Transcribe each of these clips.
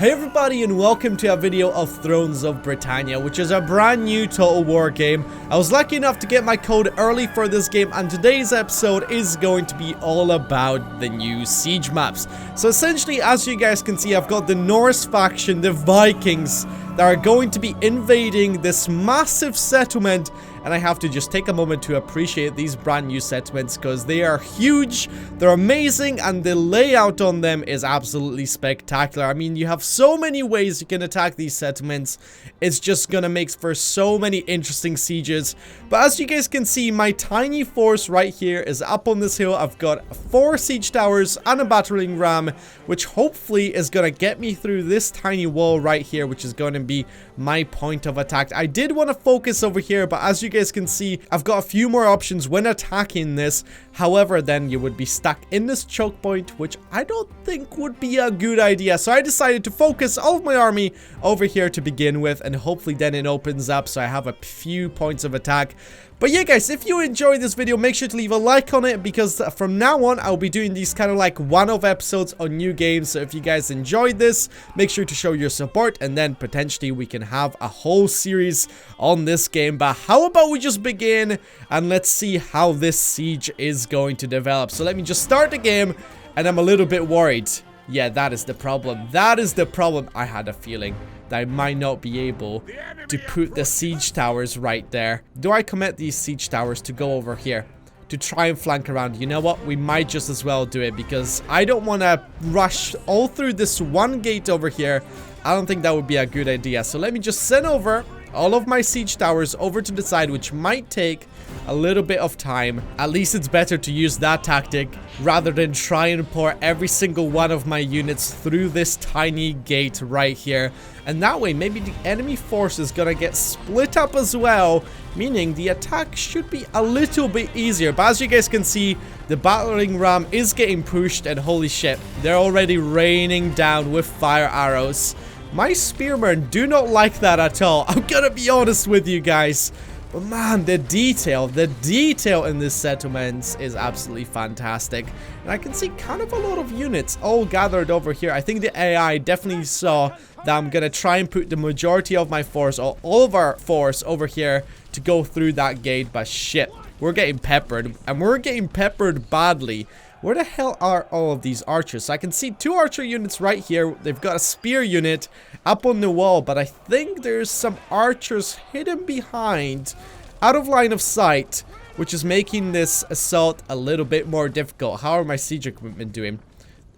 Hey everybody, and welcome to a video of Thrones of Britannia, which is a brand new Total War game. I was lucky enough to get my code early for this game, and today's episode is going to be all about the new siege maps. So essentially, as you guys can see, I've got the Norse faction, the Vikings, that are going to be invading this massive settlement, and I have to just take a moment to appreciate these brand new settlements because they are huge, they're amazing, and the layout on them is absolutely spectacular. I mean, you have so many ways you can attack these settlements. It's just gonna make for so many interesting sieges. But as you guys can see, my tiny force right here is up on this hill. I've got 4 siege towers and a battering ram, which hopefully is gonna get me through this tiny wall right here, which is going to be my point of attack. I did want to focus over here, but as you guys can see, I've got a few more options when attacking this. However, then you would be stuck in this choke point, which I don't think would be a good idea. So I decided to focus all of my army over here to begin with, and hopefully then it opens up so I have a few points of attack. But yeah, guys, if you enjoyed this video, make sure to leave a like on it, because from now on, I'll be doing these kind of like one-off episodes on new games. So if you guys enjoyed this, make sure to show your support, and then potentially we can have a whole series on this game. But how about we just begin, and let's see how this siege is going to develop. So let me just start the game, and I'm a little bit worried. Yeah, that is the problem. That is the problem. I had a feeling that I might not be able to put the siege towers right there. Do I commit these siege towers to go over here to try and flank around? You know what? We might just as well do it, because I don't want to rush all through this one gate over here. I don't think that would be a good idea. So let me just send over all of my siege towers over to the side, which might take a little bit of time. At least it's better to use that tactic rather than try and pour every single one of my units through this tiny gate right here. And that way, maybe the enemy force is gonna get split up as well, meaning the attack should be a little bit easier. But as you guys can see, the battering ram is getting pushed, and holy shit, they're already raining down with fire arrows. My spearmen do not like that at all. I'm gonna be honest with you guys. But man, the detail in this settlement is absolutely fantastic. And I can see kind of a lot of units all gathered over here. I think the AI definitely saw that I'm gonna try and put the majority of my force, or all of our force, over here to go through that gate. But shit, we're getting peppered, and we're getting peppered badly. Where the hell are all of these archers? So I can see 2 archer units right here. They've got a spear unit up on the wall, but I think there's some archers hidden behind, out of line of sight, which is making this assault a little bit more difficult. How are my siege equipment doing?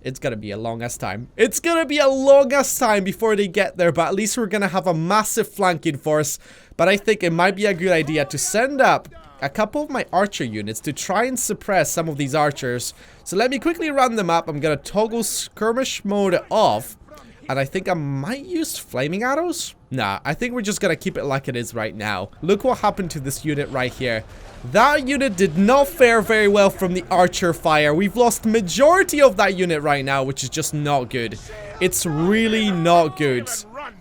It's gonna be a long-ass time. It's gonna be a long-ass time before they get there, but at least we're gonna have a massive flanking force. But I think it might be a good idea to send up a couple of my archer units to try and suppress some of these archers. So let me quickly run them up. I'm gonna toggle skirmish mode off, and I think I might use flaming arrows. Nah, I think we're just gonna keep it like it is right now. Look what happened to this unit right here. That unit did not fare very well from the archer fire. We've lost majority of that unit right now, which is just not good. It's really not good.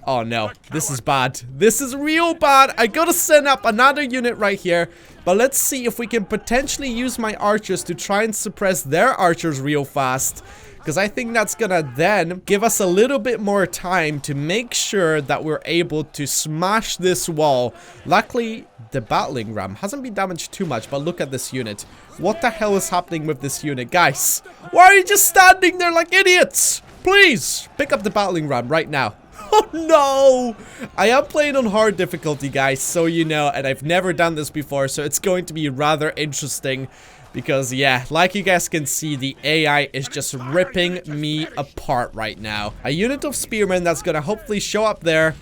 Oh no, this is bad. This is real bad. I gotta send up another unit right here. But let's see if we can potentially use my archers to try and suppress their archers real fast, because I think that's gonna then give us a little bit more time to make sure that we're able to smash this wall. Luckily, the battling ram hasn't been damaged too much, but look at this unit. What the hell is happening with this unit? Guys, why are you just standing there like idiots? Please, pick up the battling ram right now. Oh no! I am playing on hard difficulty, guys, so you know, and I've never done this before, so it's going to be rather interesting. Because, yeah, like you guys can see, the AI is just ripping me apart right now. A unit of spearmen that's gonna hopefully show up there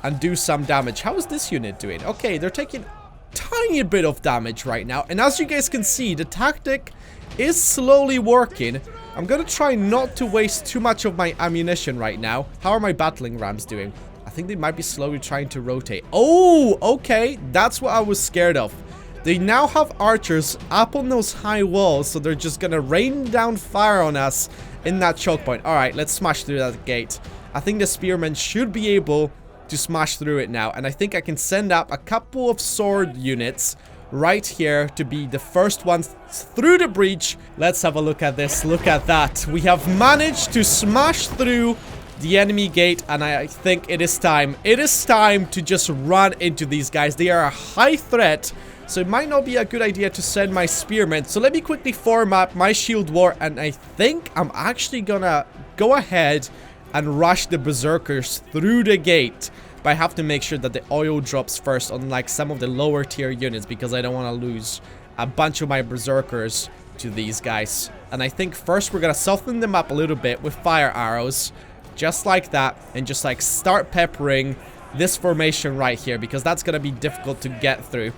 and do some damage. How is this unit doing? Okay, they're taking tiny bit of damage right now. And as you guys can see, the tactic is slowly working. I'm gonna try not to waste too much of my ammunition right now. How are my battling rams doing? I think they might be slowly trying to rotate. Oh, okay. That's what I was scared of. They now have archers up on those high walls, so they're just gonna rain down fire on us in that choke point. Alright, let's smash through that gate. I think the spearmen should be able to smash through it now. And I think I can send up a couple of sword units right here to be the first ones through the breach. Let's have a look at this. Look at that. We have managed to smash through the enemy gate, and I think it is time. It is time to just run into these guys. They are a high threat, so it might not be a good idea to send my spearmen. So let me quickly form up my shield wall, and I think I'm actually gonna go ahead and rush the berserkers through the gate. But I have to make sure that the oil drops first on like some of the lower tier units, because I don't want to lose a bunch of my berserkers to these guys. And I think first we're gonna soften them up a little bit with fire arrows, just like that, and just like start peppering this formation right here, because that's gonna be difficult to get through.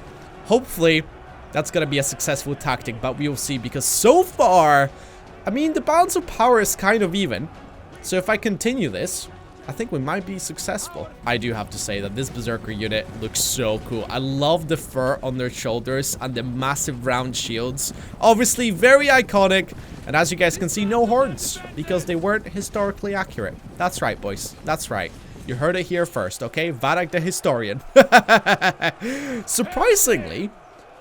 Hopefully that's gonna be a successful tactic, but we will see, because so far, I mean, the balance of power is kind of even. So if I continue this, I think we might be successful. I do have to say that this berserker unit looks so cool. I love the fur on their shoulders and the massive round shields. Obviously very iconic. And as you guys can see, no horns, because they weren't historically accurate. That's right, boys. That's right. You heard it here first, okay? Vadak the historian. Surprisingly,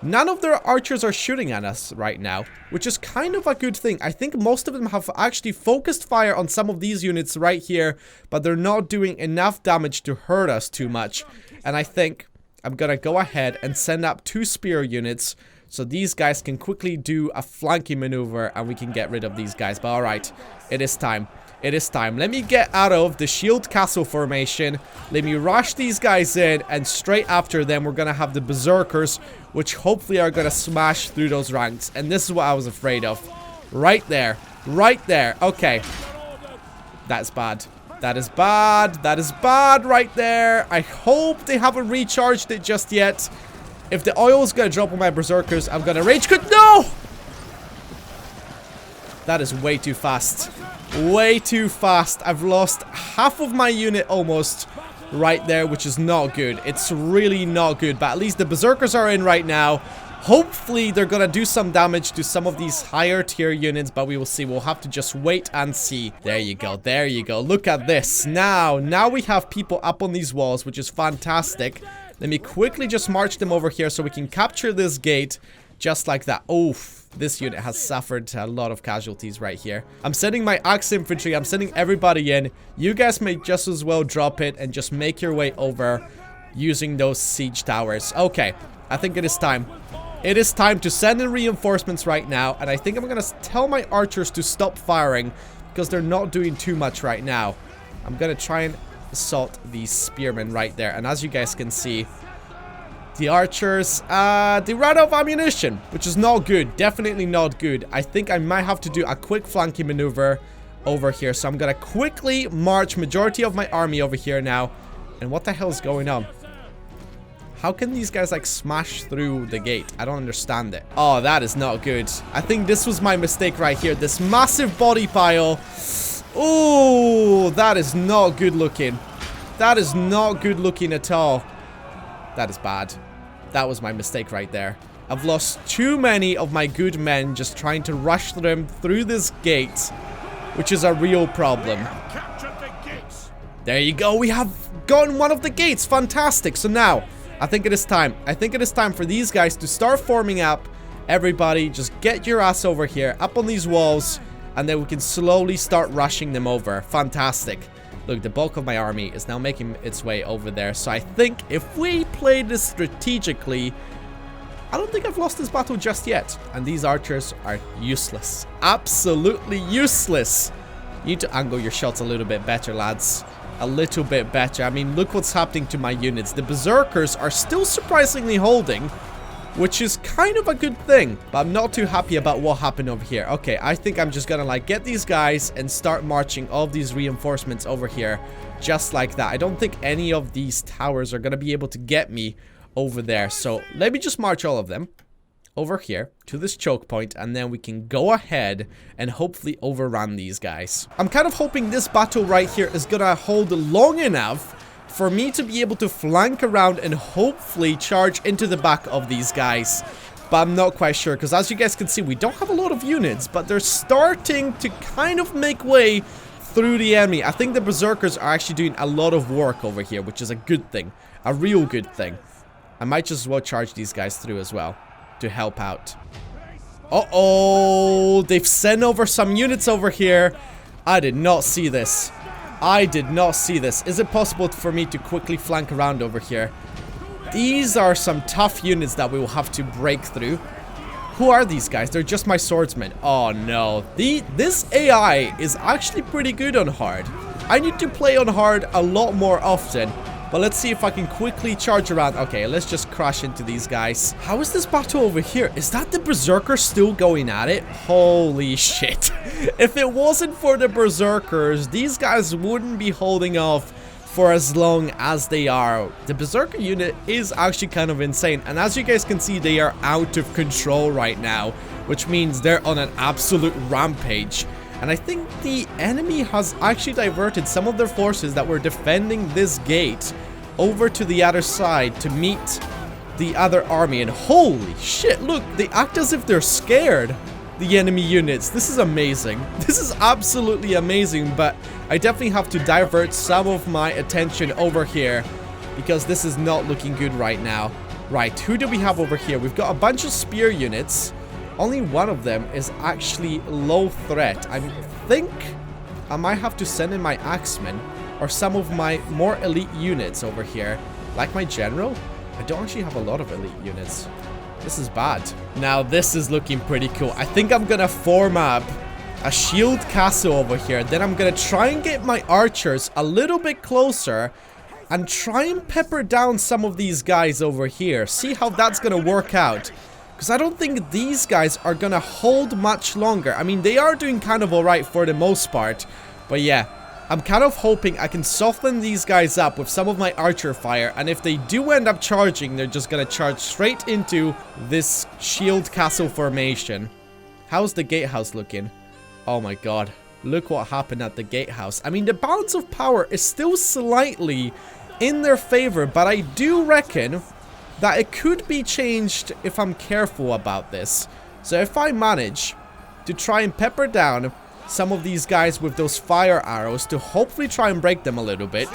none of their archers are shooting at us right now, which is kind of a good thing. I think most of them have actually focused fire on some of these units right here, but they're not doing enough damage to hurt us too much. And I think I'm gonna go ahead and send up 2 spear units, so these guys can quickly do a flanking maneuver and we can get rid of these guys. But alright, it is time. It is time. Let me get out of the shield castle formation. Let me rush these guys in, and straight after them we're gonna have the berserkers, which hopefully are gonna smash through those ranks. And this is what I was afraid of. Right there. Right there. Okay. That's bad. That is bad. That is bad right there. I hope they haven't recharged it just yet. If the oil is gonna drop on my berserkers, I'm gonna rage quit. No! That is way too fast. Way too fast. I've lost half of my unit almost right there, which is not good. It's really not good, but at least the berserkers are in right now. Hopefully they're gonna do some damage to some of these higher tier units, but we will see. We'll have to just wait and see. There you go. There you go. Look at this. Now we have people up on these walls, which is fantastic. Let me quickly just march them over here so we can capture this gate just like that. Oof. This unit has suffered a lot of casualties right here. I'm sending my axe infantry. I'm sending everybody in. You guys may just as well drop it and just make your way over using those siege towers. Okay, I think it is time. It is time to send in reinforcements right now. And I think I'm going to tell my archers to stop firing, because they're not doing too much right now. I'm going to try and assault these spearmen right there. And as you guys can see, the archers, they ran out of ammunition, which is not good. Definitely not good. I think I might have to do a quick flanking maneuver over here. So I'm going to quickly march majority of my army over here now. And what the hell is going on? How can these guys like smash through the gate? I don't understand it. Oh, that is not good. I think this was my mistake right here. This massive body pile. Oh, that is not good looking. That is not good looking at all. That is bad. That was my mistake right there. I've lost too many of my good men just trying to rush them through this gate, which is a real problem. There you go. We have gotten one of the gates. Fantastic. So now, I think it is time. I think it is time for these guys to start forming up. Everybody, just get your ass over here, up on these walls, and then we can slowly start rushing them over. Fantastic. Look, the bulk of my army is now making its way over there. So I think if we play this strategically, I don't think I've lost this battle just yet. And these archers are useless. Absolutely useless. You need to angle your shots a little bit better, lads. A little bit better. I mean, look what's happening to my units. The berserkers are still surprisingly holding, which is kind of a good thing, but I'm not too happy about what happened over here. Okay, I think I'm just gonna like get these guys and start marching all of these reinforcements over here just like that. I don't think any of these towers are gonna be able to get me over there, so let me just march all of them over here to this choke point, and then we can go ahead and hopefully overrun these guys. I'm kind of hoping this battle right here is gonna hold long enough for me to be able to flank around and hopefully charge into the back of these guys. But I'm not quite sure, because as you guys can see, we don't have a lot of units, but they're starting to kind of make way through the enemy. I think the berserkers are actually doing a lot of work over here, which is a good thing. A real good thing. I might just as well charge these guys through as well to help out. Uh-oh, they've sent over some units over here. I did not see this. I did not see this. Is it possible for me to quickly flank around over here? These are some tough units that we will have to break through. Who are these guys? They're just my swordsmen. Oh no. This AI is actually pretty good on hard. I need to play on hard a lot more often. But let's see if I can quickly charge around. Okay, let's just crash into these guys. How is this battle over here? Is that the berserker still going at it? Holy shit. If it wasn't for the berserkers, these guys wouldn't be holding off for as long as they are. The berserker unit is actually kind of insane. And as you guys can see, they are out of control right now, which means they're on an absolute rampage. And I think the enemy has actually diverted some of their forces that were defending this gate over to the other side to meet the other army. And holy shit, look, they act as if they're scared, the enemy units. This is amazing. This is absolutely amazing, but I definitely have to divert some of my attention over here because this is not looking good right now. Right, who do we have over here? We've got a bunch of spear units. Only one of them is actually low threat. I think I might have to send in my axemen or some of my more elite units over here. Like my general. I don't actually have a lot of elite units. This is bad. Now this is looking pretty cool. I think I'm gonna form up a shield castle over here. Then I'm gonna try and get my archers a little bit closer and try and pepper down some of these guys over here. See how that's gonna work out. Because I don't think these guys are going to hold much longer. I mean, they are doing kind of alright for the most part. But yeah, I'm kind of hoping I can soften these guys up with some of my archer fire. And if they do end up charging, they're just going to charge straight into this shield castle formation. How's the gatehouse looking? Oh my god. Look what happened at the gatehouse. I mean, the balance of power is still slightly in their favor. But I do reckon that it could be changed if I'm careful about this. So if I manage to try and pepper down some of these guys with those fire arrows to hopefully try and break them a little bit,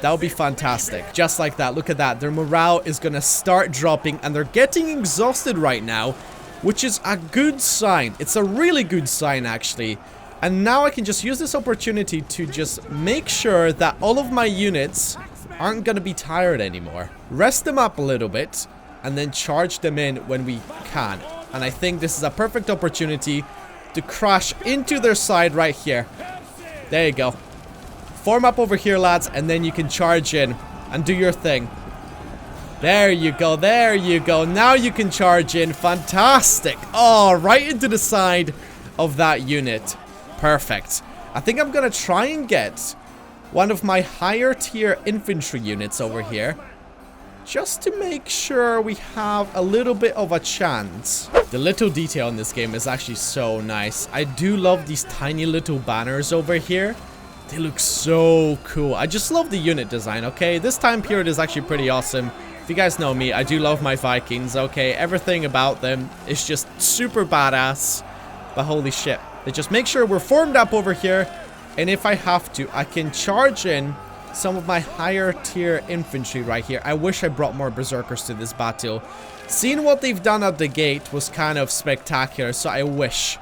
that would be fantastic. Just like that. Look at that. Their morale is going to start dropping and they're getting exhausted right now, which is a good sign. It's a really good sign, actually. And now I can just use this opportunity to just make sure that all of my units aren't going to be tired anymore. Rest them up a little bit and then charge them in when we can. And I think this is a perfect opportunity to crash into their side right here. There you go. Form up over here, lads, and then you can charge in and do your thing. There you go. There you go. Now you can charge in. Fantastic. Oh, right into the side of that unit. Perfect. I think I'm going to try and get one of my higher tier infantry units over here, just to make sure we have a little bit of a chance. The little detail in this game is actually so nice. I do love these tiny little banners over here. They look so cool. I just love the unit design, okay? This time period is actually pretty awesome. If you guys know me, I do love my Vikings, okay? Everything about them is just super badass. But holy shit. They just make sure we're formed up over here. And if I have to, I can charge in some of my higher tier infantry right here. I wish I brought more berserkers to this battle. Seeing what they've done at the gate was kind of spectacular. So I wish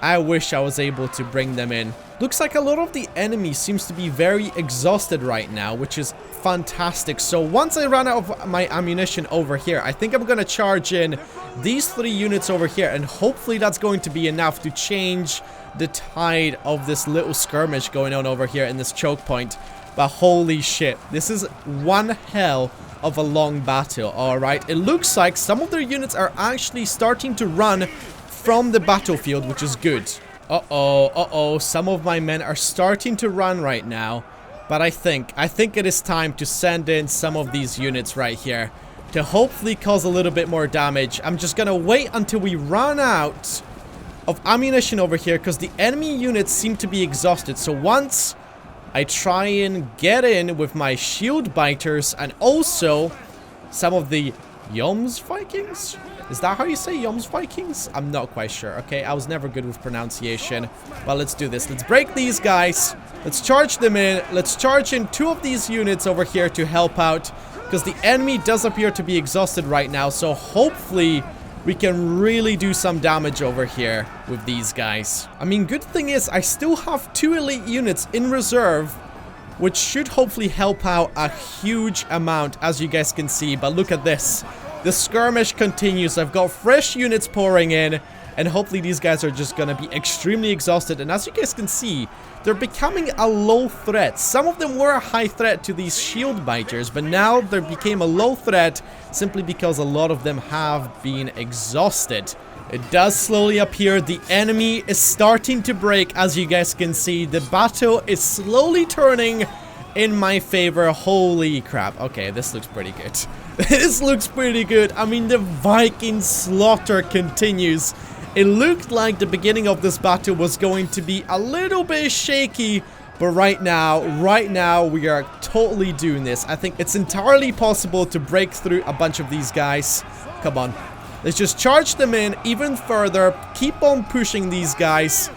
I was able to bring them in. Looks like a lot of the enemy seems to be very exhausted right now, which is fantastic. So once I run out of my ammunition over here, I think I'm going to charge in these 3 units over here. And hopefully that's going to be enough to change the tide of this little skirmish going on over here in this choke point. But holy shit, this is one hell of a long battle. Alright, it looks like some of their units are actually starting to run from the battlefield, which is good. Some of my men are starting to run right now. But I think it is time to send in some of these units right here to hopefully cause a little bit more damage. I'm just gonna wait until we run out of ammunition over here because the enemy units seem to be exhausted. So once I try and get in with my shield biters and also some of the Yoms Vikings? Is that how you say Yoms Vikings? I'm not quite sure. Okay, I was never good with pronunciation. But let's do this. Let's break these guys. Let's charge them in. Let's charge in 2 of these units over here to help out because the enemy does appear to be exhausted right now. So hopefully we can really do some damage over here with these guys. I mean, good thing is I still have 2 elite units in reserve which should hopefully help out a huge amount, as you guys can see. But look at this. The skirmish continues. I've got fresh units pouring in, and hopefully these guys are just gonna be extremely exhausted. And as you guys can see, they're becoming a low threat. Some of them were a high threat to these shield biters, but now they became a low threat simply because a lot of them have been exhausted. It does slowly appear the enemy is starting to break, as you guys can see. The battle is slowly turning in my favor. Holy crap. Okay, this looks pretty good. This looks pretty good. I mean, the Viking slaughter continues. It looked like the beginning of this battle was going to be a little bit shaky, but right now, we are totally doing this. I think it's entirely possible to break through a bunch of these guys. Come on. Let's just charge them in even further. Keep on pushing these guys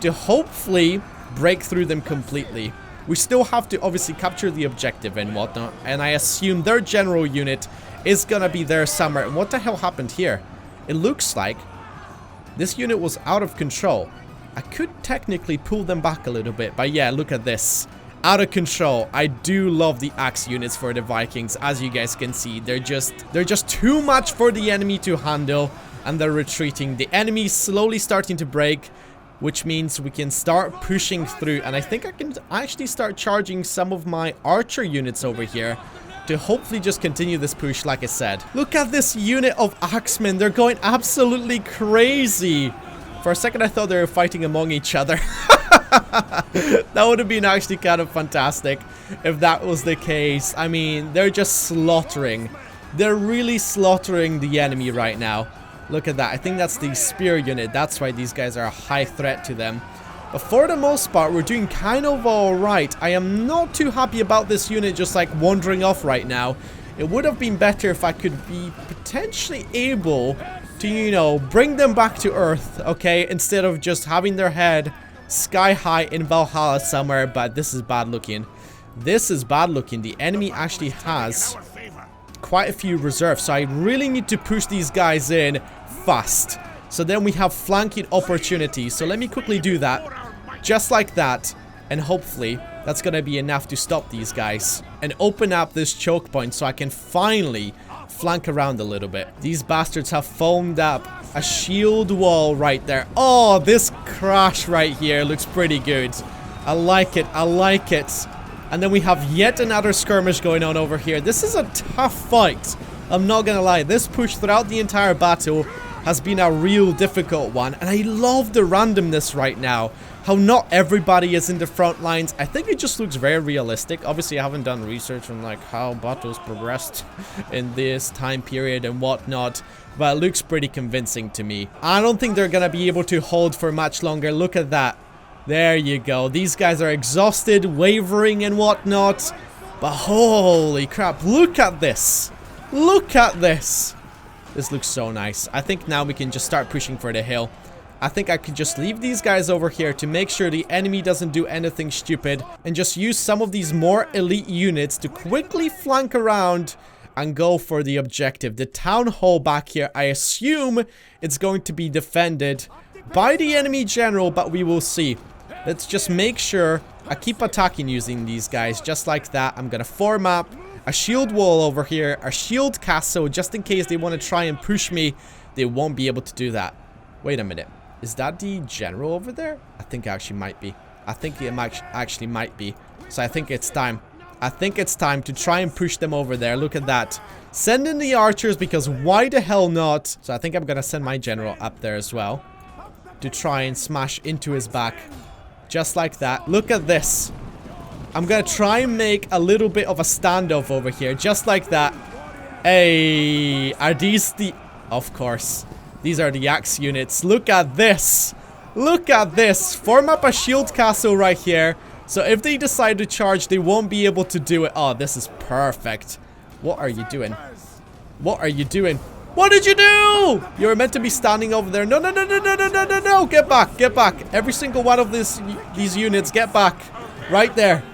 to hopefully break through them completely. We still have to obviously capture the objective and whatnot, and I assume their general unit is gonna be there somewhere. And what the hell happened here? It looks like this unit was out of control. I could technically pull them back a little bit, but yeah, look at this. Out of control. I do love the axe units for the Vikings. As you guys can see, they're just too much for the enemy to handle, and they're retreating. The enemy is slowly starting to break, which means we can start pushing through. And I think I can actually start charging some of my archer units over here to hopefully just continue this push, like I said. Look at this unit of axemen. They're going absolutely crazy. For a second, I thought they were fighting among each other. That would have been actually kind of fantastic if that was the case. I mean, they're just slaughtering. They're really slaughtering the enemy right now. Look at that. I think that's the spear unit. That's why these guys are a high threat to them. But for the most part, we're doing kind of alright. I am not too happy about this unit just like wandering off right now. It would have been better if I could be potentially able to, you know, bring them back to Earth, okay? Instead of just having their head sky high in Valhalla somewhere. But this is bad looking. This is bad looking. The enemy actually has quite a few reserves, so I really need to push these guys in fast. So then we have flanking opportunities. So let me quickly do that. Just like that. And hopefully that's gonna be enough to stop these guys and open up this choke point so I can finally flank around a little bit. These bastards have foamed up a shield wall right there. Oh, this crash right here looks pretty good. I like it. I like it. And then we have yet another skirmish going on over here. This is a tough fight. I'm not gonna lie. This push throughout the entire battle has been a real difficult one. And I love the randomness right now. How not everybody is in the front lines. I think it just looks very realistic. Obviously, I haven't done research on like how battles progressed in this time period and whatnot. But it looks pretty convincing to me. I don't think they're gonna be able to hold for much longer. Look at that. There you go. These guys are exhausted, wavering and whatnot. But holy crap, look at this. Look at this. This looks so nice. I think now we can just start pushing for the hill. I think I could just leave these guys over here to make sure the enemy doesn't do anything stupid. And just use some of these more elite units to quickly flank around and go for the objective. The town hall back here, I assume it's going to be defended by the enemy general, but we will see. Let's just make sure I keep attacking using these guys just like that. I'm gonna form up a shield wall over here, a shield castle, just in case they want to try and push me. They won't be able to do that. Wait a minute. Is that the general over there? I think it actually might be. I think it actually might be. So I think it's time. I think it's time to try and push them over there. Look at that. Send in the archers, because why the hell not? So I think I'm gonna send my general up there as well to try and smash into his back. Just like that. Look at this. I'm gonna try and make a little bit of a standoff over here. Just like that. Hey, are these the... Of course. These are the axe units. Look at this. Look at this. Form up a shield castle right here. So if they decide to charge, they won't be able to do it. Oh, this is perfect. What are you doing? What are you doing? What did you do? You were meant to be standing over there. No, no, no, no, no, no, no, no, no. Get back. Get back. Every single one of these units, get back. Right there.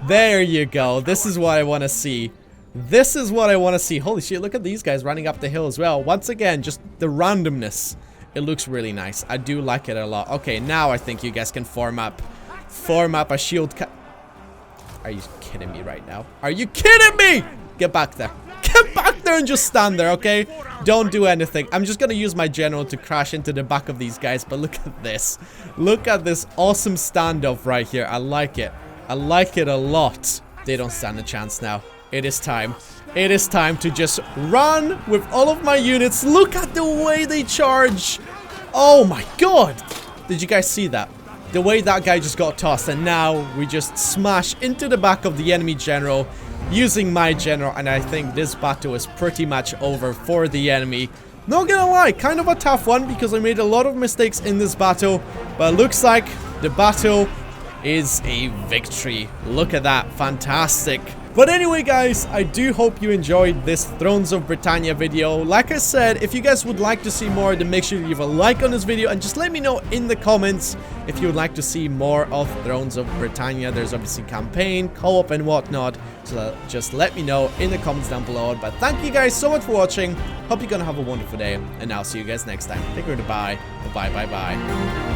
There you go. This is what I want to see. This is what I want to see. Holy shit, look at these guys running up the hill as well. Once again, just the randomness. It looks really nice. I do like it a lot. Okay, now I think you guys can form up a shield Are you kidding me right now? Are you kidding me? Get back there. Get back there and just stand there, okay? Don't do anything. I'm just gonna use my general to crash into the back of these guys, but look at this. Look at this awesome standoff right here. I like it. I like it a lot. They don't stand a chance now. It is time. It is time to just run with all of my units. Look at the way they charge. Oh my god. Did you guys see that? The way that guy just got tossed, and now we just smash into the back of the enemy general using my general, and I think this battle is pretty much over for the enemy. Not gonna lie, kind of a tough one because I made a lot of mistakes in this battle, but it looks like the battle is a victory. Look at that. Fantastic. But anyway, guys, I do hope you enjoyed this Thrones of Britannia video. Like I said, if you guys would like to see more, then make sure you leave a like on this video and just let me know in the comments if you would like to see more of Thrones of Britannia. There's obviously campaign, co-op and whatnot, so just let me know in the comments down below. But thank you guys so much for watching. Hope you're gonna have a wonderful day, and I'll see you guys next time. Take care, goodbye. Bye bye bye.